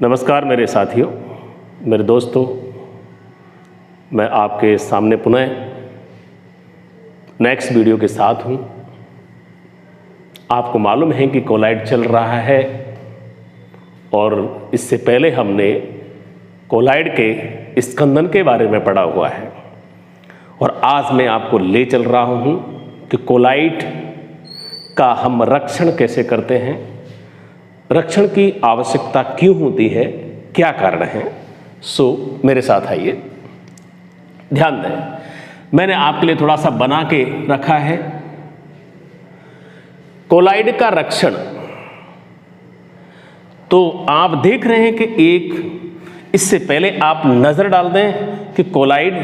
नमस्कार मेरे साथियों, मेरे दोस्तों, मैं आपके सामने पुनः नेक्स्ट वीडियो के साथ हूँ। आपको मालूम है कि कोलाइड चल रहा है और इससे पहले हमने कोलाइड के स्कंदन के बारे में पढ़ा हुआ है और आज मैं आपको ले चल रहा हूँ कि कोलाइड का हम रक्षण कैसे करते हैं, रक्षण की आवश्यकता क्यों होती है, क्या कारण है। सो मेरे साथ आइए, ध्यान दें। मैंने आपके लिए थोड़ा सा बना के रखा है कोलाइड का रक्षण। तो आप देख रहे हैं कि एक, इससे पहले आप नजर डाल दें कि कोलाइड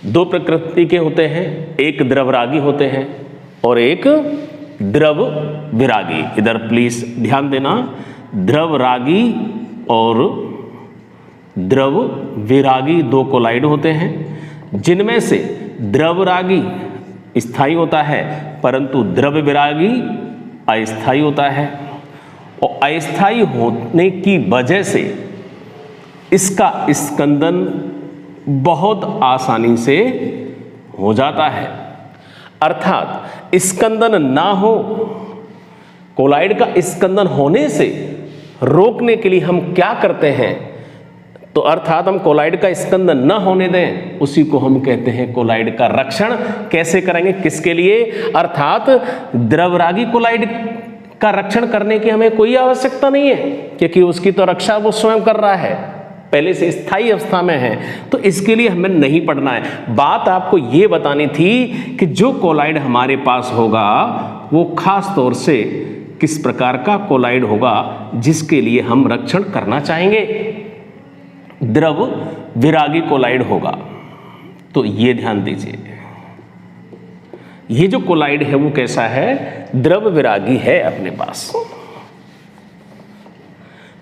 दो प्रकृति के होते हैं, एक द्रवरागी होते हैं और एक द्रव विरागी। इधर प्लीज ध्यान देना, द्रवरागी और द्रव विरागी दो कोलाइड होते हैं, जिनमें से द्रवरागी स्थायी होता है परंतु द्रव विरागी अस्थायी होता है। और अस्थायी होने की वजह से इसका स्कंदन बहुत आसानी से हो जाता है। अर्थात स्कंदन ना हो, कोलाइड का स्कंदन होने से रोकने के लिए हम क्या करते हैं, तो अर्थात हम कोलाइड का स्कंदन न होने दें, उसी को हम कहते हैं कोलाइड का रक्षण। कैसे करेंगे, किसके लिए, अर्थात द्रवरागी कोलाइड का रक्षण करने की हमें कोई आवश्यकता नहीं है, क्योंकि उसकी तो रक्षा वो स्वयं कर रहा है, पहले से स्थायी अवस्था में है, तो इसके लिए हमें नहीं पढ़ना है। बात आपको ये बतानी थी कि जो कोलाइड हमारे पास होगा वो खास तौर से किस प्रकार का कोलाइड होगा जिसके लिए हम रक्षण करना चाहेंगे। द्रव विरागी कोलाइड होगा। तो ये ध्यान दीजिए, ये जो कोलाइड है वो कैसा है, द्रव विरागी है अपने पास।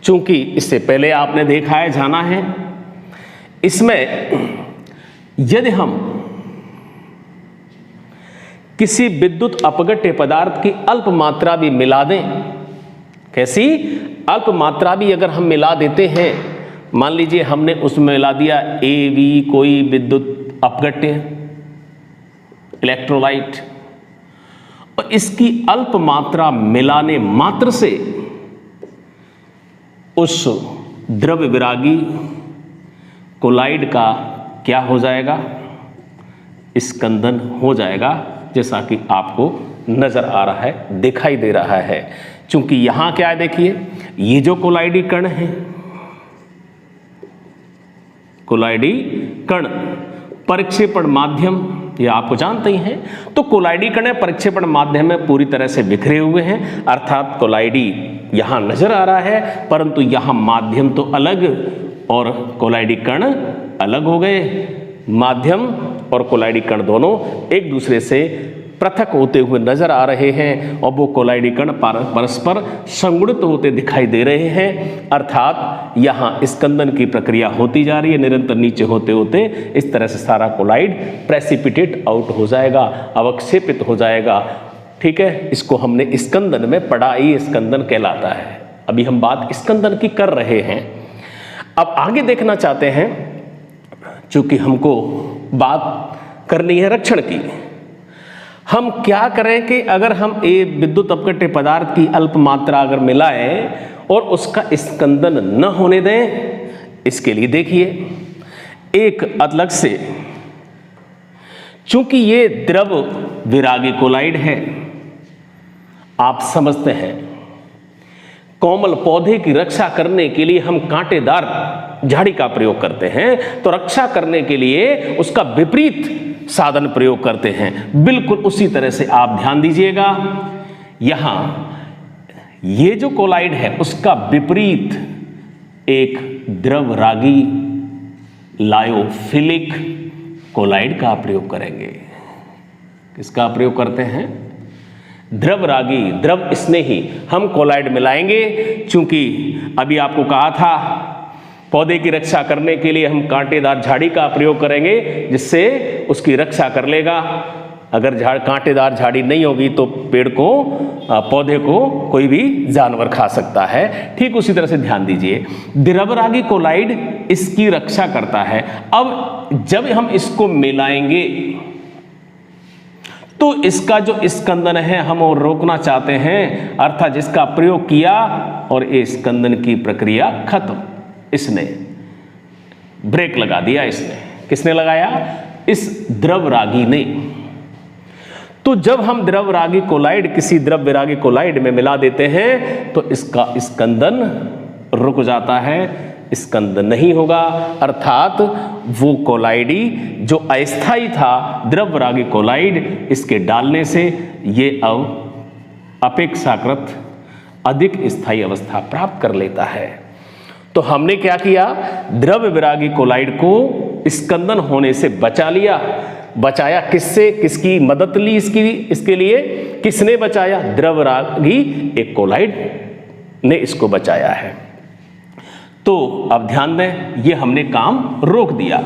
चूंकि इससे पहले आपने देखा है, जाना है, इसमें यदि हम किसी विद्युत अपघट्य पदार्थ की अल्प मात्रा भी मिला दें, कैसी अल्प मात्रा भी अगर हम मिला देते हैं, मान लीजिए हमने उसमें मिला दिया AV कोई विद्युत अपघट्य इलेक्ट्रोलाइट, और इसकी अल्प मात्रा मिलाने मात्र से उस द्रव विरागी कोलाइड का क्या हो जाएगा, स्कंदन हो जाएगा, जैसा कि आपको नजर आ रहा है, दिखाई दे रहा है। चूंकि यहां क्या है, देखिए ये जो कोलाइडी कण है, कोलाइडी कण परिक्षेपण माध्यम, ये आपको जानते ही हैं। तो कोलाइडी कण परिक्षेपण माध्यम में पूरी तरह से बिखरे हुए हैं, अर्थात कोलाइडी यहां नजर आ रहा है परंतु यहां माध्यम तो अलग और कोलाइडी कण अलग हो गए। माध्यम और कोलाइडी कण दोनों एक दूसरे से पृथक होते हुए नजर आ रहे हैं और वो कोलाइडी कण परस्पर संगुणित होते दिखाई दे रहे हैं। अर्थात यहाँ स्कंदन की प्रक्रिया होती जा रही है, निरंतर नीचे होते होते इस तरह से सारा कोलाइड प्रेसिपिटेट आउट हो जाएगा, अवक्षेपित हो जाएगा। ठीक है, इसको हमने स्कंदन में पढ़ा, ये स्कंदन कहलाता है। अभी हम बात स्कंदन की कर रहे हैं। अब आगे देखना चाहते हैं, चूंकि हमको बात करनी है रक्षण की, हम क्या करें कि अगर हम एक विद्युत अपघट्य पदार्थ की अल्प मात्रा अगर मिलाएं और उसका स्कंदन न होने दें, इसके लिए देखिए एक अलग से, चूंकि ये द्रव विरागी कोलाइड है, आप समझते हैं कोमल पौधे की रक्षा करने के लिए हम कांटेदार झाड़ी का प्रयोग करते हैं, तो रक्षा करने के लिए उसका विपरीत साधन प्रयोग करते हैं। बिल्कुल उसी तरह से आप ध्यान दीजिएगा, यहां ये जो कोलाइड है उसका विपरीत एक द्रवरागी लायोफिलिक कोलाइड का प्रयोग करेंगे। किसका प्रयोग करते हैं, द्रवरागी द्रव स्नेही हम कोलाइड मिलाएंगे। चूंकि अभी आपको कहा था पौधे की रक्षा करने के लिए हम कांटेदार झाड़ी का प्रयोग करेंगे जिससे उसकी रक्षा कर लेगा, अगर कांटेदार झाड़ी नहीं होगी तो पेड़ को, पौधे को कोई भी जानवर खा सकता है। ठीक उसी तरह से ध्यान दीजिए, द्रवरागी कोलाइड इसकी रक्षा करता है। अब जब हम इसको मिलाएंगे तो इसका जो स्कंदन है हम वो रोकना चाहते हैं, अर्थात जिसका प्रयोग किया और ये स्कंदन की प्रक्रिया खत्म, इसने ब्रेक लगा दिया। इसने, किसने लगाया? इस द्रवरागी ने। तो जब हम द्रवरागी कोलाइड किसी द्रव्यरागी कोलाइड में मिला देते हैं तो इसका स्कंदन रुक जाता है, स्कंदन नहीं होगा, अर्थात वो कोलाइडी जो अस्थाई था द्रवरागी कोलाइड, इसके डालने से ये अब अपेक्षाकृत अधिक स्थायी अवस्था प्राप्त कर लेता है। तो हमने क्या किया? द्रव विरागी कोलाइड को स्कंदन होने से बचा लिया। बचाया किससे? किसकी मदद ली इसके लिए? किसने बचाया? द्रवरागी एक कोलाइड ने इसको बचाया है। तो अब ध्यान दें, ये हमने काम रोक दिया,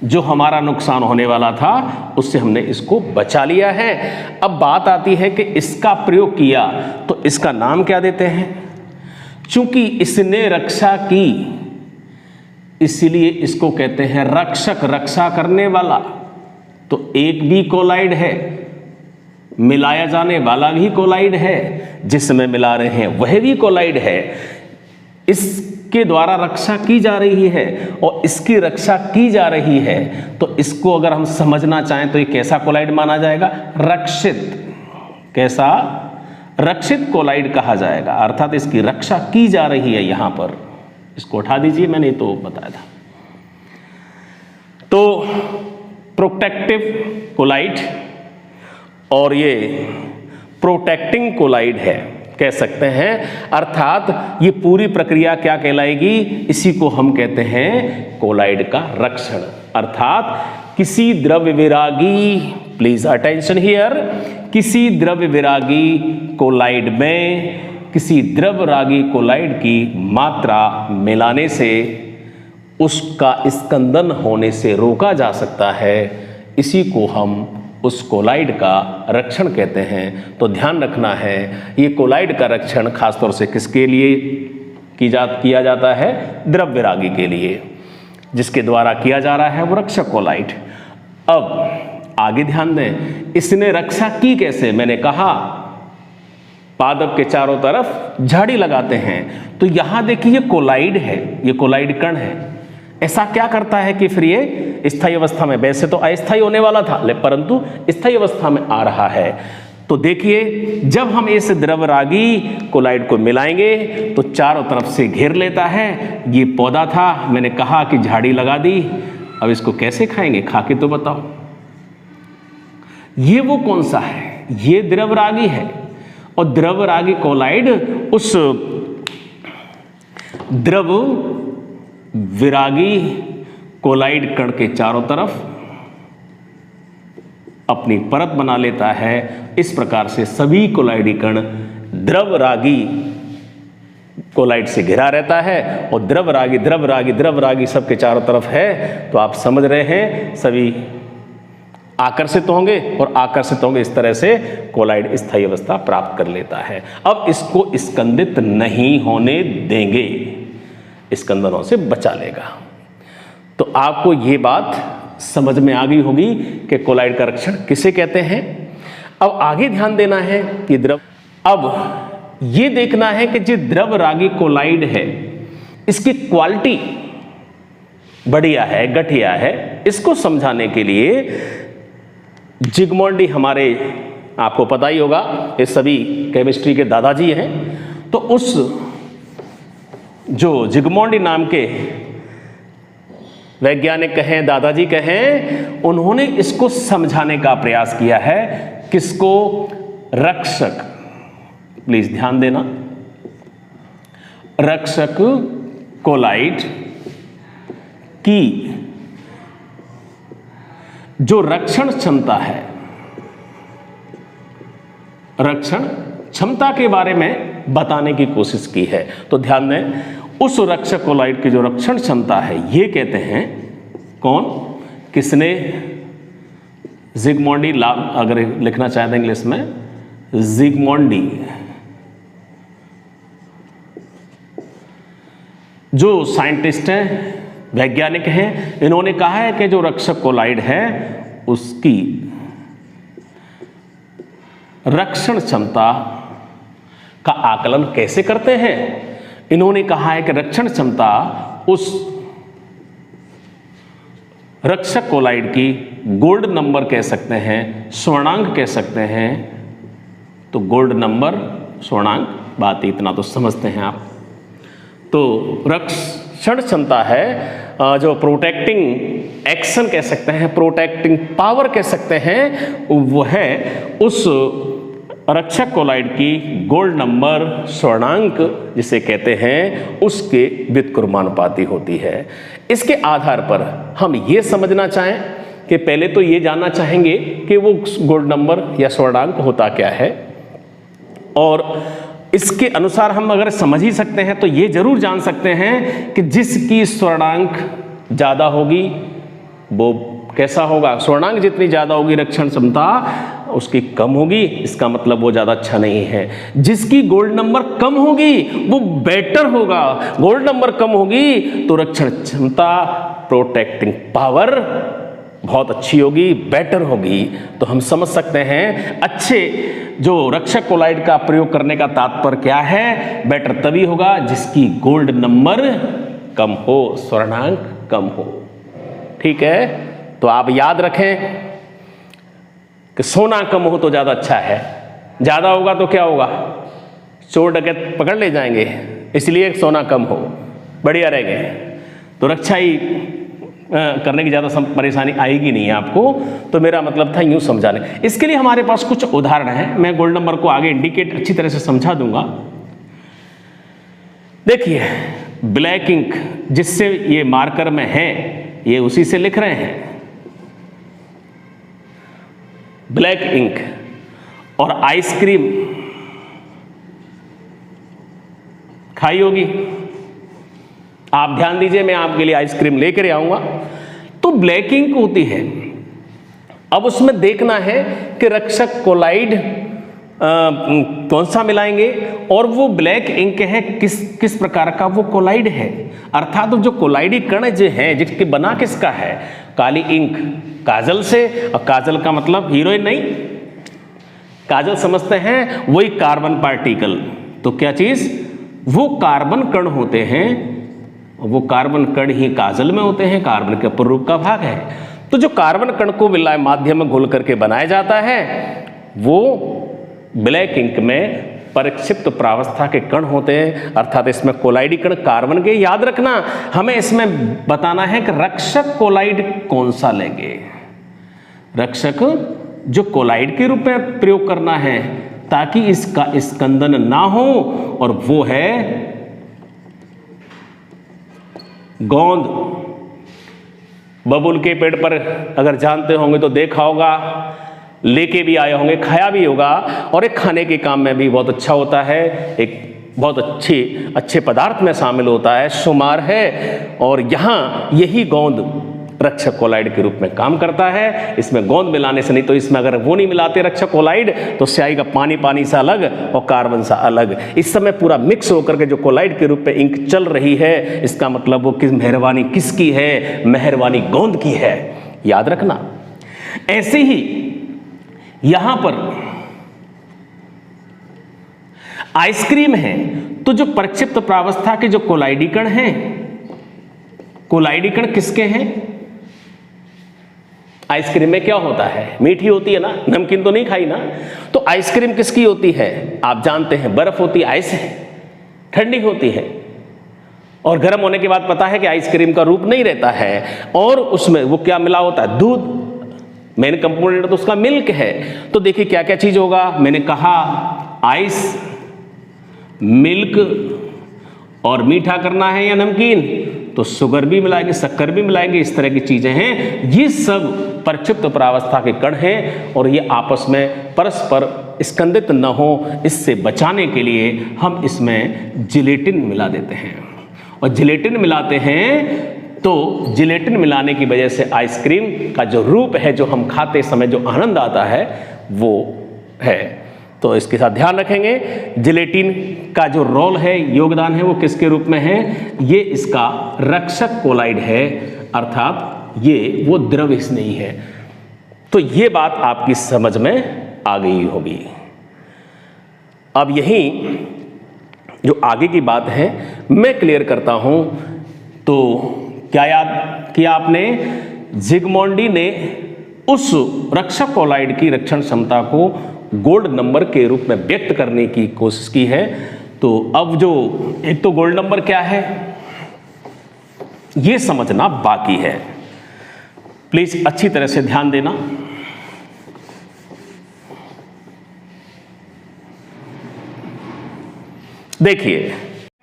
जो हमारा नुकसान होने वाला था उससे हमने इसको बचा लिया है। अब बात आती है कि इसका प्रयोग किया तो इसका नाम क्या देते हैं? चूंकि इसने रक्षा की इसलिए इसको कहते हैं रक्षक, रक्षा करने वाला। तो एक भी कोलाइड है, मिलाया जाने वाला भी कोलाइड है, जिसमें मिला रहे हैं वह भी कोलाइड है। इसके द्वारा रक्षा की जा रही है और इसकी रक्षा की जा रही है, तो इसको अगर हम समझना चाहें तो ये कैसा कोलाइड माना जाएगा? रक्षित। कैसा? रक्षित कोलाइड कहा जाएगा, अर्थात इसकी रक्षा की जा रही है। यहां पर इसको उठा दीजिए, मैंने तो बताया था। तो प्रोटेक्टिव कोलाइड और ये प्रोटेक्टिंग कोलाइड है, कह सकते हैं। अर्थात ये पूरी प्रक्रिया क्या कहलाएगी? इसी को हम कहते हैं कोलाइड का रक्षण। अर्थात किसी द्रव्य विरागी, प्लीज अटेंशन हियर, किसी द्रव्य विरागी कोलाइड में किसी द्रवरागी कोलाइड की मात्रा मिलाने से उसका स्कंदन होने से रोका जा सकता है। इसी को हम उस कोलाइड का रक्षण कहते हैं। तो ध्यान रखना है, ये कोलाइड का रक्षण खासतौर से किसके लिए किया जाता है? द्रव्यरागी के लिए, जिसके द्वारा किया जा रहा है वो रक्षक कोलाइड। अब आगे ध्यान दें, इसने रक्षा की कैसे? मैंने कहा पादप के चारों तरफ झाड़ी लगाते हैं। तो यहां देखिए ये कोलाइड है, ये कोलाइड कण है। ऐसा क्या करता है कि फिर ये स्थायी अवस्था में, वैसे तो अस्थायी होने वाला था परंतु स्थायी अवस्था में आ रहा है। तो देखिए जब हम इस द्रवरागी कोलाइड को मिलाएंगे तो चारों तरफ से घेर लेता है। ये पौधा था, मैंने कहा कि झाड़ी लगा दी, अब इसको कैसे खाएंगे? खा के तो बताओ। ये वो कौन सा है? ये द्रवरागी है और द्रवरागी कोलाइड उस द्रव विरागी कोलाइड कण के चारों तरफ अपनी परत बना लेता है। इस प्रकार से सभी कोलाइडी कण द्रवरागी कोलाइड से घिरा रहता है और द्रवरागी सबके चारों तरफ है। तो आप समझ रहे हैं, सभी आकर्षित होंगे और आकर्षित होंगे, इस तरह से कोलाइड स्थायी अवस्था प्राप्त कर लेता है। अब इसको स्कंदित नहीं होने देंगे, स्कंदनों से बचा लेगा। तो आपको ये बात समझ में आ गई होगी कि कोलाइड का रक्षण किसे कहते हैं। अब आगे ध्यान देना है कि अब ये देखना है कि जो द्रवरागी कोलाइड है इसकी क्वालिटी बढ़िया है घटिया है, इसको समझाने के लिए जिग्मोंडी हमारे, आपको पता ही होगा, ये सभी केमिस्ट्री के दादाजी हैं। तो उस जो जिग्मोंडी नाम के वैज्ञानिक कहें, दादाजी कहें, उन्होंने इसको समझाने का प्रयास किया है। किसको? रक्षक, प्लीज ध्यान देना, रक्षक कोलाइड की जो रक्षण क्षमता है, रक्षण क्षमता के बारे में बताने की कोशिश की है। तो ध्यान दें, उस रक्षक कोलाइड की जो रक्षण क्षमता है ये कहते हैं कौन? किसने? जिगमॉन्डी अगर लिखना चाहते हैं इंग्लिश में, जिगमॉन्डी जो साइंटिस्ट हैं, वैज्ञानिक हैं, इन्होंने कहा है कि जो रक्षक कोलाइड है उसकी रक्षण क्षमता का आकलन कैसे करते हैं। इन्होंने कहा है कि रक्षण क्षमता उस रक्षक कोलाइड की गोल्ड नंबर कह सकते हैं, स्वर्णांक कह सकते हैं। तो गोल्ड नंबर, स्वर्णांक, बात इतना तो समझते हैं आप। तो रक्षण क्षमता है जो प्रोटेक्टिंग एक्शन कह सकते हैं, प्रोटेक्टिंग पावर कह सकते हैं, वो है उस रक्षक कोलाइड की गोल्ड नंबर, स्वर्णांक जिसे कहते हैं, उसके व्युत्क्रमानुपाती होती है। इसके आधार पर हम ये समझना चाहें कि पहले तो ये जानना चाहेंगे कि वो गोल्ड नंबर या स्वर्णांक होता क्या है, और इसके अनुसार हम अगर समझ ही सकते हैं तो ये जरूर जान सकते हैं कि जिसकी स्वर्णांक ज़्यादा होगी वो कैसा होगा। स्वर्णांक जितनी ज़्यादा होगी रक्षण क्षमता उसकी कम होगी, इसका मतलब वो ज़्यादा अच्छा नहीं है। जिसकी गोल्ड नंबर कम होगी वो बेटर होगा, गोल्ड नंबर कम होगी तो रक्षण क्षमता, प्रोटेक्टिंग पावर बहुत अच्छी होगी, बेटर होगी। तो हम समझ सकते हैं अच्छे जो रक्षक कोलाइड का प्रयोग करने का तात्पर्य क्या है, बेटर तभी होगा जिसकी गोल्ड नंबर कम हो, स्वर्णांक कम हो। ठीक है, तो आप याद रखें कि सोना कम हो तो ज़्यादा अच्छा है, ज़्यादा होगा तो क्या होगा, चोर डकैत पकड़ ले जाएंगे, इसलिए सोना कम हो, बढ़िया रहेंगे। तो रक्षा ही करने की ज़्यादा परेशानी आएगी नहीं आपको। तो मेरा मतलब था यूँ समझाने। इसके लिए हमारे पास कुछ उदाहरण हैं, मैं गोल्ड नंबर को आगे इंडिकेट अच्छी तरह से समझा दूंगा। देखिए, ब्लैक इंक जिससे ये मार्कर में है, ये उसी से लिख रहे हैं, ब्लैक इंक। और आइसक्रीम खाई होगी, आप ध्यान दीजिए, मैं आपके लिए आइसक्रीम लेकर आऊंगा। तो ब्लैक इंक होती है। अब उसमें देखना है कि रक्षक कोलाइड कौन सा मिलाएंगे, और वो ब्लैक इंक है किस प्रकार का वो कोलाइड है, अर्थात तो जो कोलाइडी कण जो है जिसके बना किसका है, काली इंक, काजल से। और काजल का मतलब हीरोइन नहीं, काजल समझते हैं वही कार्बन पार्टिकल। तो क्या चीज, वो कार्बन कण होते हैं, वो कार्बन कण ही काजल में होते हैं, कार्बन के अपूर्ण का भाग है। तो जो कार्बन कण को विलाय माध्यम में घोल करके बनाया जाता है वो ब्लैक इंक में परिक्षिप्त प्रावस्था के कण होते हैं, अर्थात इसमें कोलाइडी कण कार्बन के। याद रखना, हमें इसमें बताना है कि रक्षक कोलाइड कौन सा लेंगे, रक्षक जो कोलाइड के रूप में प्रयोग करना है ताकि इसका स्कंदन ना हो, और वो है गोंद। बबूल के पेड़ पर अगर जानते होंगे तो देखा होगा, लेके भी आए होंगे, खाया भी होगा, और एक खाने के काम में भी बहुत अच्छा होता है, एक बहुत अच्छे पदार्थ में शामिल होता है, शुमार है। और यहाँ यही गोंद रक्षक कोलाइड के रूप में काम करता है। इसमें गोंद मिलाने से नहीं, तो इसमें अगर वो नहीं मिलाते रक्षक कोलाइड तो स्याही का पानी पानी सा अलग और कार्बन सा अलग। इस समय पूरा मिक्स होकर के जो कोलाइड के रूप में इंक चल रही है, इसका मतलब वो मेहरबानी किसकी है, मेहरबानी गोंद की है। याद रखना। ऐसे ही यहां पर आइसक्रीम है, तो जो परिक्षिप्त प्रावस्था के जो कोलाइडी कण हैं, कोलाइडी कण किसके हैं, आइसक्रीम में क्या होता है, मीठी होती है ना, नमकीन तो नहीं खाई ना। तो आइसक्रीम किसकी होती है, आप जानते हैं बर्फ होती है, आइस है, ठंडी होती है, और गर्म होने के बाद पता है कि आइसक्रीम का रूप नहीं रहता है, और उसमें वो क्या मिला होता है, दूध। मेन कंपोनेंट तो उसका मिल्क है। तो देखिए क्या क्या चीज होगा, मैंने कहा आइस, मिल्क, और मीठा करना है या नमकीन तो शुगर भी मिलाएंगे, शक्कर भी मिलाएंगे, इस तरह की चीजें हैं। ये सब परिक्षिप्त प्रावस्था के कण हैं, और ये आपस में परस्पर स्कंदित न हो, इससे बचाने के लिए हम इसमें जिलेटिन मिला देते हैं। और जिलेटिन मिलाते हैं तो जिलेटिन मिलाने की वजह से आइसक्रीम का जो रूप है, जो हम खाते समय जो आनंद आता है, वो है। तो इसके साथ ध्यान रखेंगे, जिलेटिन का जो रोल है, योगदान है, वो किसके रूप में है? ये इसका रक्षक कोलाइड है, अर्थात ये वो द्रव स्नेही है। तो ये बात आपकी समझ में आ गई होगी। अब यही जो आगे की बात है मैं क्लियर करता हूं। तो क्या याद किया आपने? जिग्मोंडी ने उस रक्षक कोलाइड की रक्षण क्षमता को गोल्ड नंबर के रूप में व्यक्त करने की कोशिश की है। तो अब जो एक तो गोल्ड नंबर क्या है ये समझना बाकी है, प्लीज अच्छी तरह से ध्यान देना। देखिए,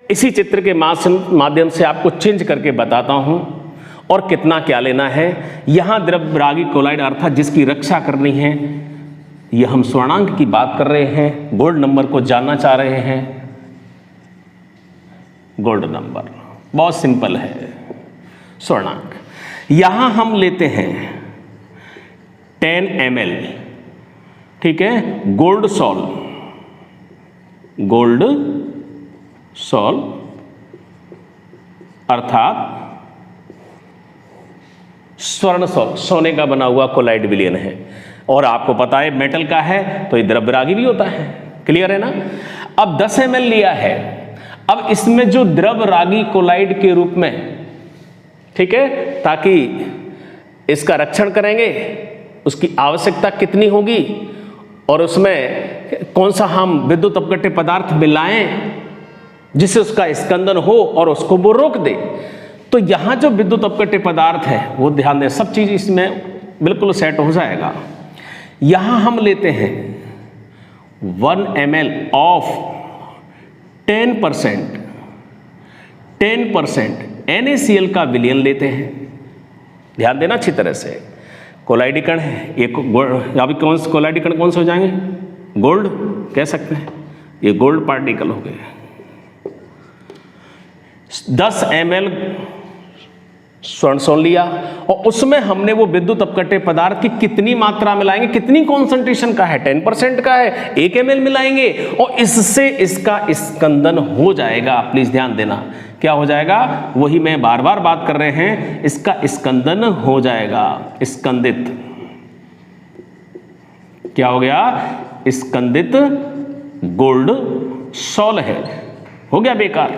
इसी चित्र के माध्यम से आपको चेंज करके बताता हूं और कितना क्या लेना है। यहां द्रव्यरागी कोलाइड अर्थात जिसकी रक्षा करनी है, ये हम स्वर्णांक की बात कर रहे हैं, गोल्ड नंबर को जानना चाह रहे हैं। गोल्ड नंबर बहुत सिंपल है, स्वर्णांक यहां हम लेते हैं 10 ml, ठीक है, गोल्ड सॉल अर्थात स्वर्ण सॉल, सोने का बना हुआ कोलाइड विलयन है। और आपको पता है मेटल का है तो ये द्रव्यरागी भी होता है, क्लियर है ना। अब 10 ml लिया है, अब इसमें जो द्रव्यरागी कोलाइड के रूप में, ठीक है, ताकि इसका रक्षण करेंगे, उसकी आवश्यकता कितनी होगी और उसमें कौन सा हम विद्युत अपघट्य पदार्थ मिलाएं जिससे उसका स्कंदन हो और उसको वो रोक दे। तो यहां जो विद्युत अपघट्य पदार्थ है वो ध्यान दें, सब चीज इसमें बिल्कुल सेट हो जाएगा। यहां हम लेते हैं 1 ml ऑफ 10% NaCl का विलयन लेते हैं। ध्यान देना अच्छी तरह से, कोलाइडी कण है, एक अभी कौन से कोलाइडी कण कौन से हो जाएंगे? गोल्ड कह सकते हैं, ये गोल्ड पार्टिकल हो गए। 10 ml स्वर्ण सोन लिया और उसमें हमने वो विद्युत अपघट्य पदार्थ की कितनी मात्रा मिलाएंगे, कितनी कॉन्सेंट्रेशन का है? 10% का है, 1 ml मिलाएंगे और इससे इसका स्कंदन हो जाएगा। प्लीज ध्यान देना, क्या हो जाएगा? वही मैं बार बार बात कर रहे हैं, इसका स्कंदन हो जाएगा। स्कंदित क्या हो गया? स्कंदित गोल्ड सॉल है, हो गया बेकार,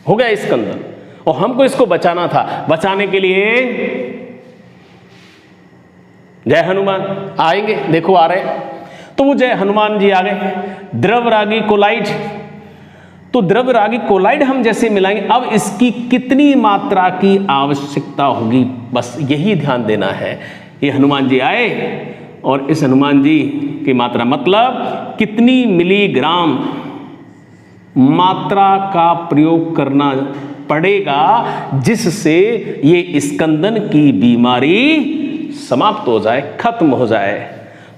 हो गया स्कंदन। और हमको इसको बचाना था, बचाने के लिए जय हनुमान आएंगे, देखो आ रहे। तो वो जय हनुमान जी आ गए। द्रव्यरागी कोलाइड, तो द्रव्यरागी कोलाइड हम जैसे मिलाएंगे, अब इसकी कितनी मात्रा की आवश्यकता होगी, बस यही ध्यान देना है। ये हनुमान जी आए और इस हनुमान जी की मात्रा मतलब कितनी मिलीग्राम मात्रा का प्रयोग करना पड़ेगा जिससे ये स्कंदन की बीमारी समाप्त हो जाए, खत्म हो जाए।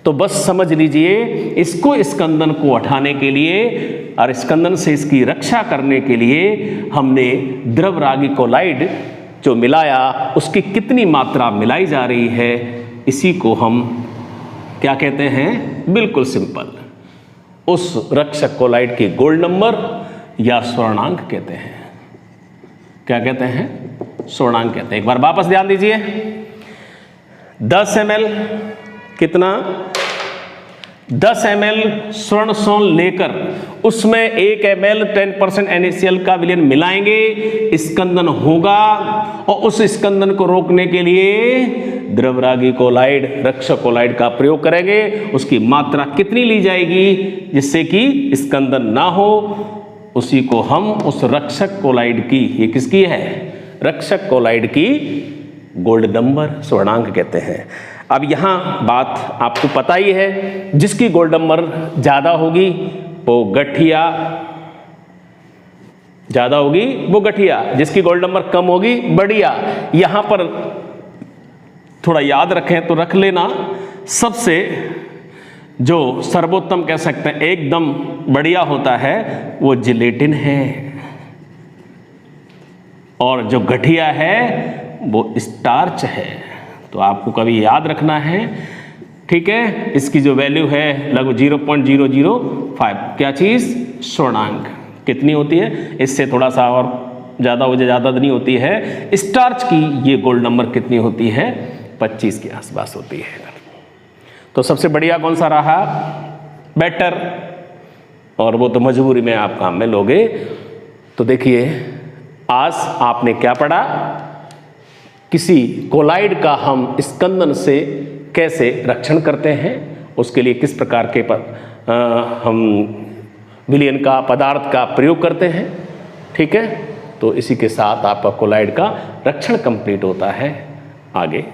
तो बस समझ लीजिए, इसको स्कंदन को हटाने के लिए और स्कंदन से इसकी रक्षा करने के लिए हमने द्रव्यरागी कोलाइड जो मिलाया, उसकी कितनी मात्रा मिलाई जा रही है, इसी को हम क्या कहते हैं? बिल्कुल सिंपल, उस रक्षक कोलाइड के गोल्ड नंबर या स्वर्णांक कहते हैं। क्या कहते हैं? स्वर्णांक कहते हैं। एक बार वापस ध्यान दीजिए, 10 ml कितना? 10 ml स्वर्ण सोन लेकर उसमें 1 ml 10% NaCl का विलयन मिलाएंगे, स्कंदन होगा और उस स्कंदन को रोकने के लिए द्रव्यरागी कोलाइड, रक्षक कोलाइड का प्रयोग करेंगे। उसकी मात्रा कितनी ली जाएगी जिससे कि स्कंदन ना हो, उसी को हम उस रक्षक कोलाइड की, ये किसकी है? रक्षक कोलाइड की गोल्ड नंबर, स्वर्णांक कहते हैं। अब यहां बात आपको पता ही है, जिसकी गोल्ड नंबर ज्यादा होगी वो गठिया, ज्यादा होगी वो गठिया, जिसकी गोल्ड नंबर कम होगी बढ़िया। यहां पर थोड़ा याद रखें तो रख लेना, सबसे जो सर्वोत्तम कह सकते हैं, एकदम बढ़िया होता है वो जिलेटिन है, और जो गठिया है वो स्टार्च है। तो आपको कभी याद रखना है, ठीक है। इसकी जो वैल्यू है लगभग 0.005, क्या चीज़, स्वर्णांक कितनी होती है, इससे थोड़ा सा और ज़्यादा हो जाए, ज़्यादा नहीं होती है। स्टार्च की ये गोल्ड नंबर कितनी होती है, 25 के आसपास होती है। तो सबसे बढ़िया कौन सा रहा, बेटर, और वो तो मजबूरी में आप काम में लोगे। तो देखिए आज आपने क्या पढ़ा, किसी कोलाइड का हम स्कंदन से कैसे रक्षण करते हैं, उसके लिए किस प्रकार के हम विलयन का पदार्थ का प्रयोग करते हैं, ठीक है। तो इसी के साथ आपका कोलाइड का रक्षण कंप्लीट होता है। आगे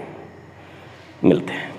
मिलते हैं।